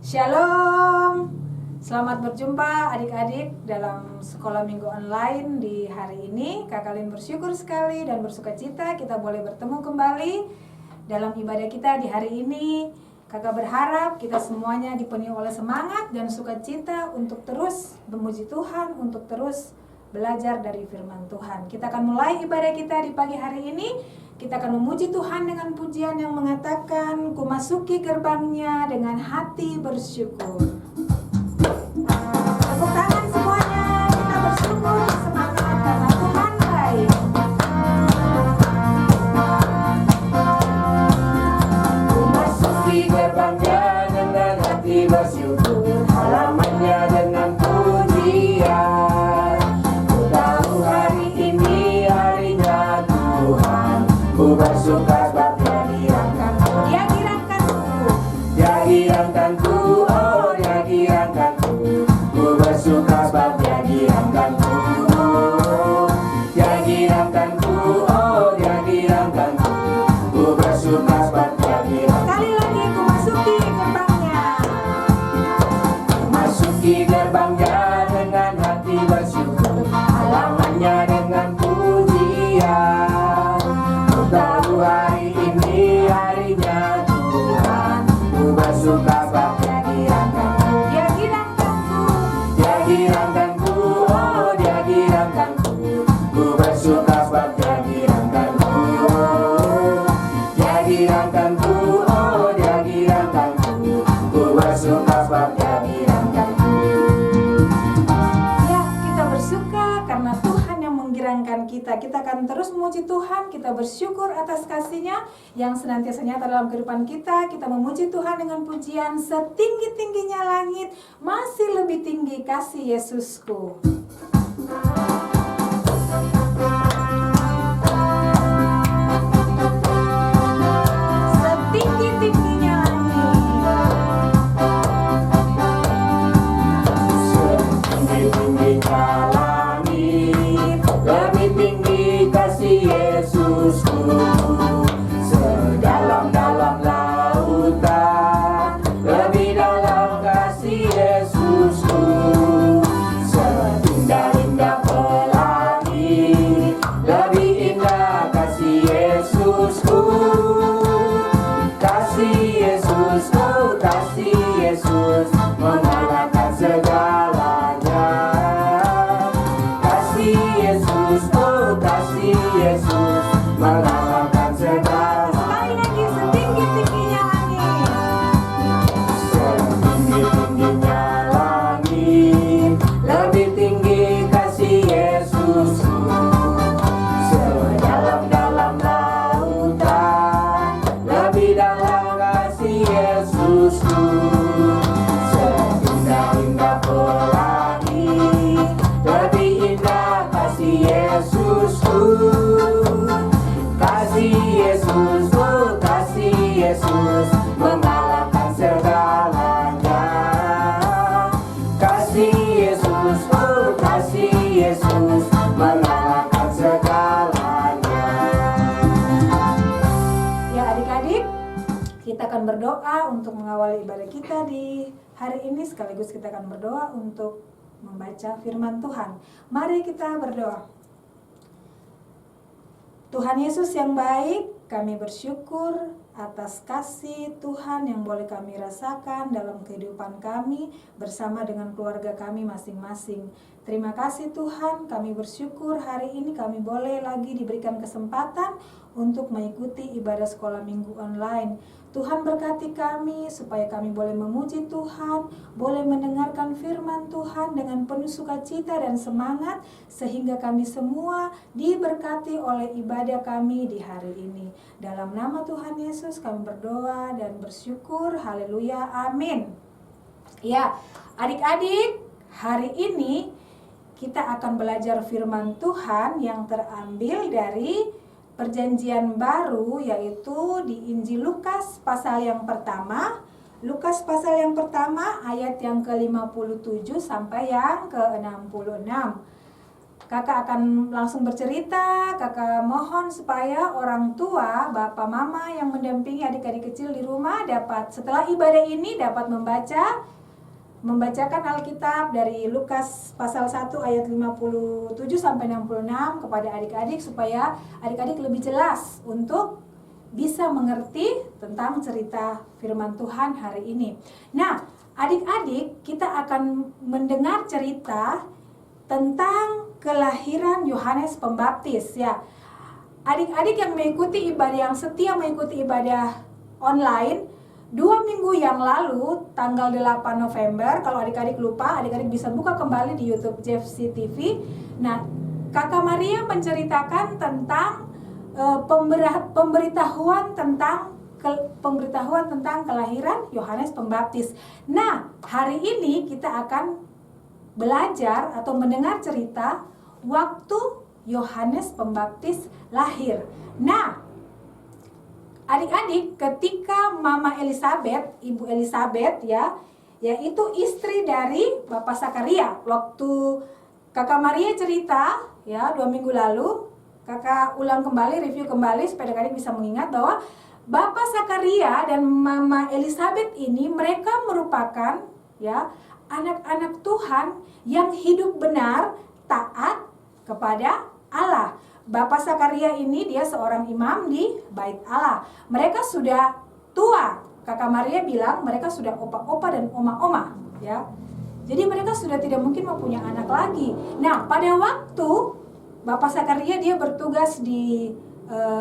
Shalom, selamat berjumpa adik-adik dalam sekolah minggu online di hari ini. Kakak Lin bersyukur sekali dan bersuka cita kita boleh bertemu kembali dalam ibadah kita di hari ini. Kakak berharap kita semuanya dipenuhi oleh semangat dan sukacita untuk terus memuji Tuhan, untuk terus belajar dari firman Tuhan. Kita akan mulai ibadah kita di pagi hari ini. Kita akan memuji Tuhan dengan pujian yang mengatakan, "Ku masuki gerbangnya dengan hati bersyukur." Tepuk tangan semuanya, kita bersyukur, semangat karena Tuhan baik. Ku masuki gerbangnya dengan hati bersyukur, halamannya dengan pujian. Ku tahu hari ini harinya Tuhan, ku bersuka sebab Dia dirangkanku. Dia dirangkanku. Dia dirangkanku, oh Dia dirangkanku. Ku bersuka sebab Dia dirangkanku. Dia dirangkanku, oh Dia dirangkanku. Ku bersuka sebab Dia dirangkanku. Sekali lagi, ku masuki gerbangnya. Masuki gerbangnya dengan hati bersyukur, halamannya dengan pujian. Ku tahu hari ini harinya Tuhan, ku bersuka sebab Dia dirangkanku. Dia dirangkanku. Dia dirangkanku, oh Dia dirangkanku. Ku bersuka sebab Dia dirangkanku. Dia dirangkanku, oh Dia dirangkanku. Ku bersuka sebab Dia dirangkanku. Ya, kita bersuka karena Tuhan yang menggirangkan kita. Kita akan terus memuji Tuhan, kita bersyukur atas kasih-Nya yang senantiasa nyata dalam kehidupan kita. Kita memuji Tuhan dengan pujian setinggi-tingginya langit, masih lebih tinggi kasih Yesusku. Setinggi-tingginya Setinggi-tingginya langit, lebih tinggi kasih Yesusku. Sedalam-dalam lautan, lebih dalam kasih Yesusku. Seindah-indah pelangi, lebih indah kasih Yesusku. Kasih Yesus, oh kasih Yesus, mengalahkan segalanya. Kasih Yesus, oh kasih Yesus, mengalahkan segalanya. sekali lagi, setinggi-tingginya langit. Setinggi-tingginya langit, lebih tinggi kasih Yesusku. Sedalam-dalam lautan, lebih dalam kasih Yesusku. Seindah-indah pelangi, lebih indah kasih Yesusku. Kasih Yesus, oh kasih Yesus, mengalahkan segalanya. Kasih Yesus, oh kasih Yesus, mengalahkan segalanya. Ya adik-adik, kita akan berdoa untuk mengawali ibadah kita di hari ini. Sekaligus kita akan berdoa untuk membaca firman Tuhan. Mari kita berdoa. Tuhan Yesus yang baik, kami bersyukur atas kasih Tuhan yang boleh kami rasakan dalam kehidupan kami bersama dengan keluarga kami masing-masing. Terima kasih Tuhan, kami bersyukur hari ini kami boleh lagi diberikan kesempatan untuk mengikuti ibadah sekolah minggu online. Tuhan berkati kami supaya kami boleh memuji Tuhan, boleh mendengarkan firman Tuhan dengan penuh sukacita dan semangat, sehingga kami semua diberkati oleh ibadah kami di hari ini. Dalam nama Tuhan Yesus kami berdoa dan bersyukur. Haleluya, amin. Ya, adik-adik, hari ini kita akan belajar firman Tuhan yang terambil dari Perjanjian Baru, yaitu di Injil Lukas pasal yang pertama. Lukas pasal yang pertama ayat yang ke-57 sampai yang ke-66. Kakak akan langsung bercerita. Kakak mohon supaya orang tua, bapak, mama yang mendampingi adik-adik kecil di rumah dapat setelah ibadah ini dapat membacakan Alkitab dari Lukas pasal 1 ayat 57 sampai 66 kepada adik-adik supaya adik-adik lebih jelas untuk bisa mengerti tentang cerita firman Tuhan hari ini. Nah, adik-adik, kita akan mendengar cerita tentang kelahiran Yohanes Pembaptis ya. Adik-adik yang mengikuti ibadah, yang setia mengikuti ibadah online 2 minggu yang lalu, tanggal 8 November, kalau adik-adik lupa, adik-adik bisa buka kembali di YouTube JFC TV. Nah, Kakak Maria menceritakan tentang pemberitahuan tentang kelahiran Yohanes Pembaptis. Nah, hari ini kita akan belajar atau mendengar cerita waktu Yohanes Pembaptis lahir. Nah, adik-adik, ketika Mama Elizabeth, Ibu Elizabeth ya, yaitu istri dari Bapak Zakaria, waktu Kakak Maria cerita ya 2 minggu lalu, Kakak ulang kembali, review kembali supaya adik-adik bisa mengingat bahwa Bapak Zakaria dan Mama Elizabeth ini mereka merupakan ya anak-anak Tuhan yang hidup benar, taat kepada Allah. Bapak Zakaria ini dia seorang imam di Bait Allah. Mereka sudah tua. Kakak Maria bilang mereka sudah opa-opa dan oma-oma, ya. Jadi mereka sudah tidak mungkin mempunyai anak lagi. Nah, pada waktu Bapak Zakaria dia bertugas di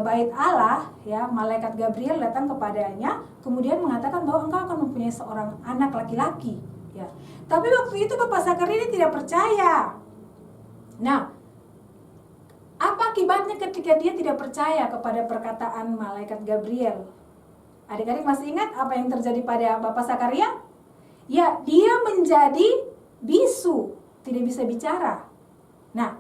Bait Allah, ya, malaikat Gabriel datang kepadanya, kemudian mengatakan bahwa engkau akan mempunyai seorang anak laki-laki. Ya. Tapi waktu itu Bapak Zakaria tidak percaya. Nah, apa akibatnya ketika dia tidak percaya kepada perkataan malaikat Gabriel? Adik-adik masih ingat apa yang terjadi pada Bapak Zakaria? Ya, dia menjadi bisu, tidak bisa bicara. Nah,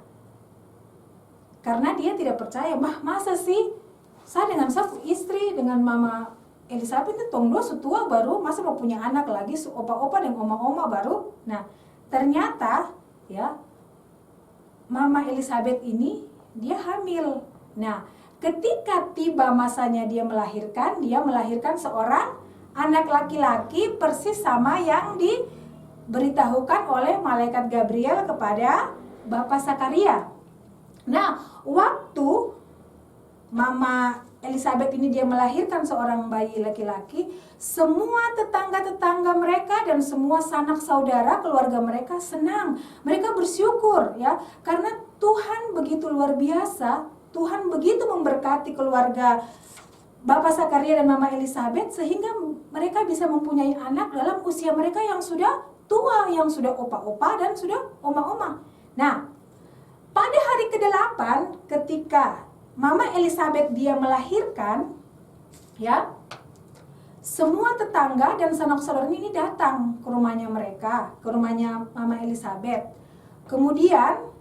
karena dia tidak percaya, masa sih saya dengan satu istri, dengan Mama Elizabeth itu tong dua setua baru, masa mau punya anak lagi, opa-opa dan oma-oma baru. Nah, ternyata ya Mama Elizabeth ini dia hamil. Nah, ketika tiba masanya dia melahirkan seorang anak laki-laki persis sama yang diberitahukan oleh malaikat Gabriel kepada Bapak Zakaria. Nah, waktu Mama Elizabeth ini dia melahirkan seorang bayi laki-laki, semua tetangga-tetangga mereka dan semua sanak saudara keluarga mereka senang. Mereka bersyukur ya, karena Tuhan begitu luar biasa. Tuhan begitu memberkati keluarga Bapak Zakaria dan Mama Elizabeth sehingga mereka bisa mempunyai anak dalam usia mereka yang sudah tua, yang sudah opa-opa dan sudah oma-oma. Nah, pada hari ke-8 ketika Mama Elizabeth dia melahirkan, ya, semua tetangga dan sanak saudara ini datang ke rumahnya mereka, ke rumahnya Mama Elizabeth. Kemudian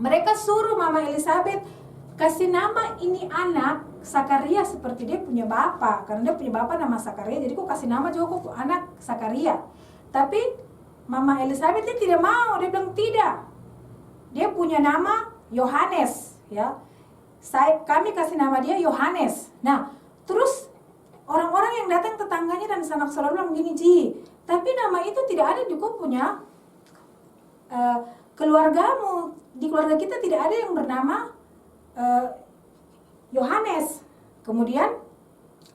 mereka suruh Mama Elizabeth kasih nama ini anak Zakaria seperti dia punya bapak, karena dia punya bapak nama Zakaria, jadi kok kasih nama juga kok anak Zakaria. Tapi Mama Elizabeth dia tidak mau, dia bilang tidak. Dia punya nama Yohanes, ya. Kami kasih nama dia Yohanes. Nah, terus orang-orang yang datang tetangganya dan sanak saudara bilang gini, Ji, tapi nama itu tidak ada juga punya keluargamu. Di keluarga kita tidak ada yang bernama Yohanes. Kemudian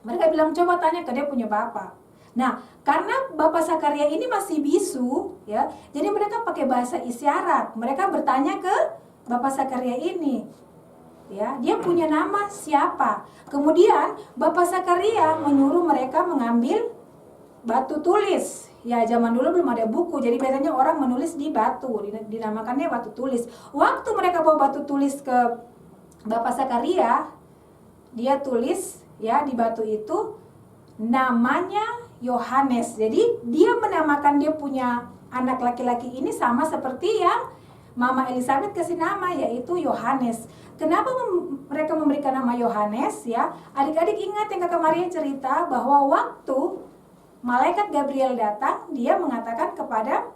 mereka bilang coba tanya ke dia punya bapak. Nah, karena Bapak Zakaria ini masih bisu, ya, jadi mereka pakai bahasa isyarat. Mereka bertanya ke Bapak Zakaria ini. Ya, dia punya nama siapa? Kemudian Bapak Zakaria menyuruh mereka mengambil batu tulis. Ya, zaman dulu belum ada buku, jadi biasanya orang menulis di batu, dinamakannya batu tulis. Waktu mereka bawa batu tulis ke Bapak Zakaria, dia tulis ya di batu itu namanya Yohanes. Jadi dia menamakan dia punya anak laki-laki ini sama seperti yang Mama Elizabeth kasih nama, yaitu Yohanes. Kenapa mereka memberikan nama Yohanes ya? Adik-adik ingat yang Kakak Maria cerita bahwa waktu malaikat Gabriel datang, dia mengatakan kepada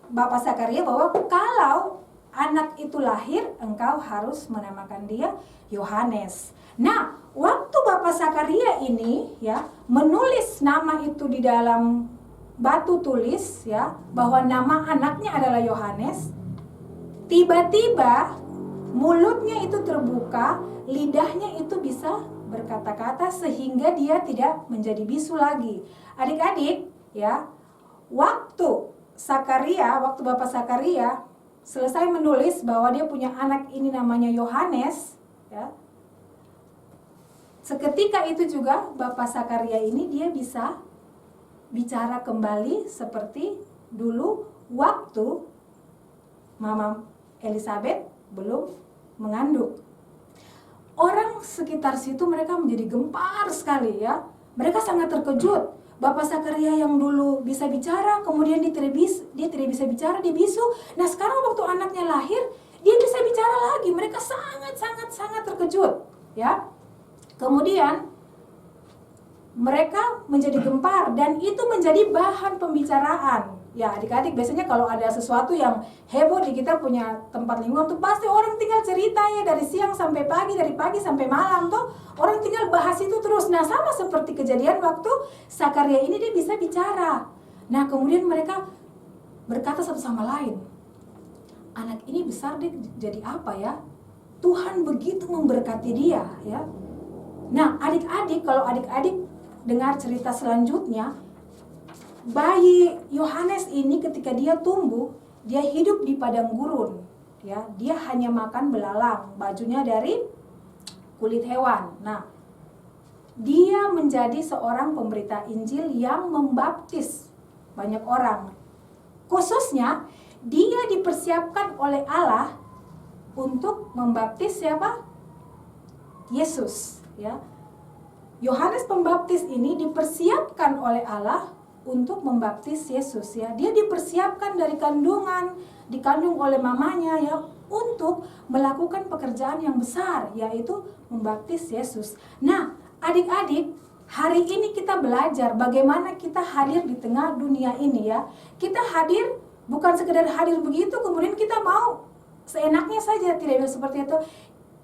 Bapak Zakaria bahwa kalau anak itu lahir, engkau harus menamakan dia Yohanes. Nah, waktu Bapak Sakaria ini ya menulis nama itu di dalam batu tulis ya, bahwa nama anaknya adalah Yohanes, tiba-tiba mulutnya itu terbuka, lidahnya itu bisa berkata-kata sehingga dia tidak menjadi bisu lagi. Adik-adik ya, waktu Bapak Sakaria selesai menulis bahwa dia punya anak ini namanya Yohanes ya, seketika itu juga Bapak Sakaria ini dia bisa bicara kembali seperti dulu waktu Mama Elizabeth belum mengandung. Orang sekitar situ mereka menjadi gempar sekali ya. Mereka sangat terkejut. Bapak Sakaria yang dulu bisa bicara, kemudian dia tidak bisa bicara, dia bisu. Nah sekarang waktu anaknya lahir, dia bisa bicara lagi. Mereka sangat terkejut ya. Kemudian mereka menjadi gempar dan itu menjadi bahan pembicaraan. Ya adik-adik, biasanya kalau ada sesuatu yang heboh di kita punya tempat lingkungan tuh pasti orang tinggal cerita ya, dari siang sampai pagi, dari pagi sampai malam tuh orang tinggal bahas itu terus. Nah sama seperti kejadian waktu Sakaria ini, dia bisa bicara. Nah kemudian mereka berkata satu sama lain, anak ini besar dia jadi apa ya? Tuhan begitu memberkati dia ya. Nah adik-adik, kalau adik-adik dengar cerita selanjutnya, bayi Yohanes ini ketika dia tumbuh, dia hidup di padang gurun ya. Dia hanya makan belalang, bajunya dari kulit hewan. Nah, dia menjadi seorang pemberita Injil yang membaptis banyak orang. Khususnya dia dipersiapkan oleh Allah untuk membaptis siapa? Yesus ya. Yohanes Pembaptis ini dipersiapkan oleh Allah untuk membaptis Yesus ya. Dia dipersiapkan dari kandungan, dikandung oleh mamanya ya, untuk melakukan pekerjaan yang besar, yaitu membaptis Yesus. Nah, adik-adik, hari ini kita belajar bagaimana kita hadir di tengah dunia ini ya. Kita hadir bukan sekedar hadir begitu kemudian kita mau seenaknya saja, tidak seperti itu.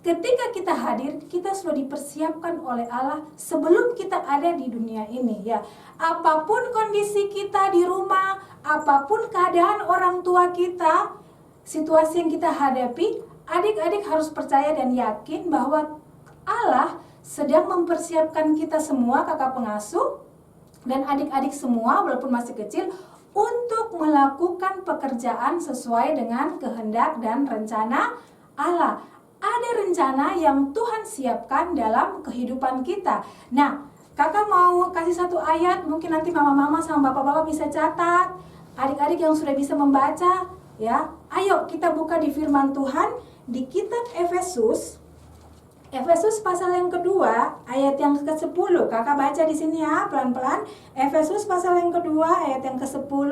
Ketika kita hadir, kita sudah dipersiapkan oleh Allah sebelum kita ada di dunia ini ya. Apapun kondisi kita di rumah, apapun keadaan orang tua kita, situasi yang kita hadapi, adik-adik harus percaya dan yakin bahwa Allah sedang mempersiapkan kita semua, kakak pengasuh dan adik-adik semua walaupun masih kecil, untuk melakukan pekerjaan sesuai dengan kehendak dan rencana Allah. Ada rencana yang Tuhan siapkan dalam kehidupan kita. Nah, kakak mau kasih satu ayat, mungkin nanti mama-mama sama bapak-bapak bisa catat. Adik-adik yang sudah bisa membaca, ya, ayo kita buka di firman Tuhan di kitab Efesus. Efesus pasal yang kedua, ayat yang ke-10. Kakak baca di sini ya, pelan-pelan. Efesus pasal yang kedua, ayat yang ke-10.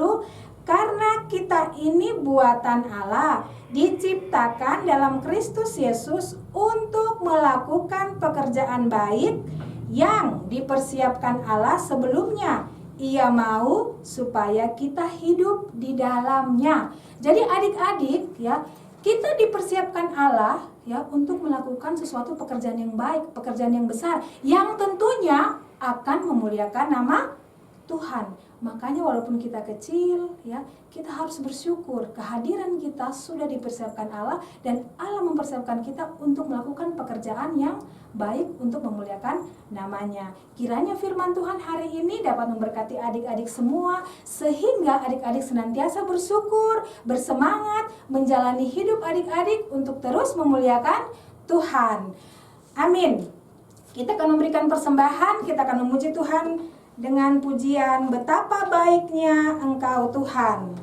Karena kita ini buatan Allah, diciptakan dalam Kristus Yesus untuk melakukan pekerjaan baik yang dipersiapkan Allah sebelumnya. Ia mau supaya kita hidup di dalamnya. Jadi adik-adik ya, kita dipersiapkan Allah ya untuk melakukan sesuatu pekerjaan yang baik, pekerjaan yang besar, yang tentunya akan memuliakan nama Tuhan. Makanya walaupun kita kecil ya, kita harus bersyukur kehadiran kita sudah dipersiapkan Allah dan Allah mempersiapkan kita untuk melakukan pekerjaan yang baik untuk memuliakan namanya. Kiranya firman Tuhan hari ini dapat memberkati adik-adik semua sehingga adik-adik senantiasa bersyukur, bersemangat menjalani hidup adik-adik untuk terus memuliakan Tuhan. Amin. Kita akan memberikan persembahan, kita akan memuji Tuhan dengan pujian betapa baiknya Engkau Tuhan.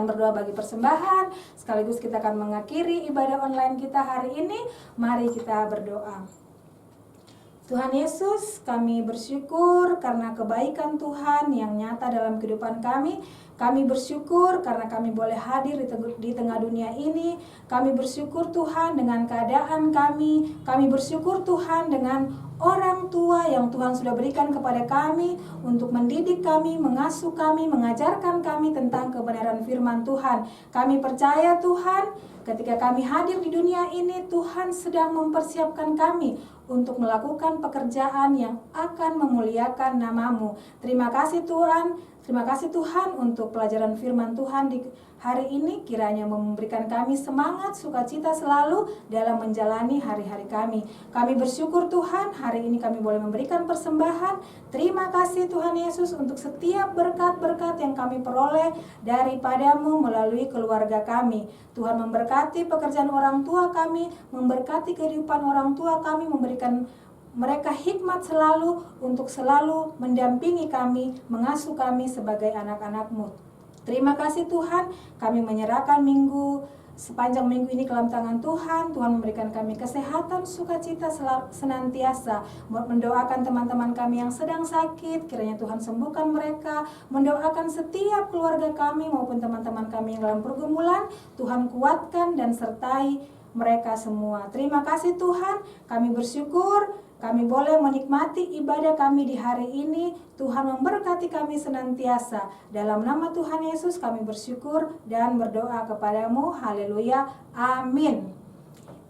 akan berdoa bagi persembahan, sekaligus kita akan mengakhiri ibadah online kita hari ini. Mari kita berdoa. Tuhan Yesus, kami bersyukur karena kebaikan Tuhan yang nyata dalam kehidupan kami. Kami bersyukur karena kami boleh hadir di tengah dunia ini. Kami bersyukur Tuhan dengan keadaan kami. Kami bersyukur Tuhan dengan orang tua yang Tuhan sudah berikan kepada kami untuk mendidik kami, mengasuh kami, mengajarkan kami tentang kebenaran firman Tuhan. Kami percaya Tuhan, ketika kami hadir di dunia ini, Tuhan sedang mempersiapkan kami untuk melakukan pekerjaan yang akan memuliakan nama-Mu. Terima kasih Tuhan. Terima kasih Tuhan untuk pelajaran firman Tuhan di hari ini. Kiranya memberikan kami semangat, sukacita selalu dalam menjalani hari-hari kami. Kami bersyukur Tuhan, hari ini kami boleh memberikan persembahan. Terima kasih Tuhan Yesus untuk setiap berkat-berkat yang kami peroleh daripada-Mu melalui keluarga kami. Tuhan memberkati pekerjaan orang tua kami, memberkati kehidupan orang tua kami, memberikan mereka hikmat selalu untuk selalu mendampingi kami, mengasuh kami sebagai anak-anak-Mu. Terima kasih Tuhan, kami menyerahkan sepanjang minggu ini ke dalam tangan Tuhan. Tuhan memberikan kami kesehatan, sukacita senantiasa. Mendoakan teman-teman kami yang sedang sakit, kiranya Tuhan sembuhkan mereka. Mendoakan setiap keluarga kami maupun teman-teman kami yang dalam pergumulan, Tuhan kuatkan dan sertai mereka semua. Terima kasih Tuhan, kami bersyukur kami boleh menikmati ibadah kami di hari ini. Tuhan memberkati kami senantiasa. Dalam nama Tuhan Yesus kami bersyukur dan berdoa kepada-Mu. Haleluya. Amin.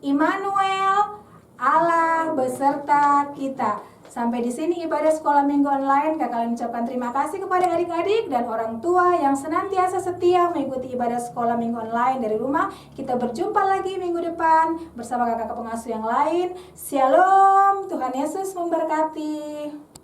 Immanuel, Allah beserta kita. Sampai di sini ibadah sekolah minggu online. Kakak kalian ucapkan terima kasih kepada adik-adik dan orang tua yang senantiasa setia mengikuti ibadah sekolah minggu online dari rumah. Kita berjumpa lagi minggu depan bersama kakak pengasuh yang lain. Shalom, Tuhan Yesus memberkati.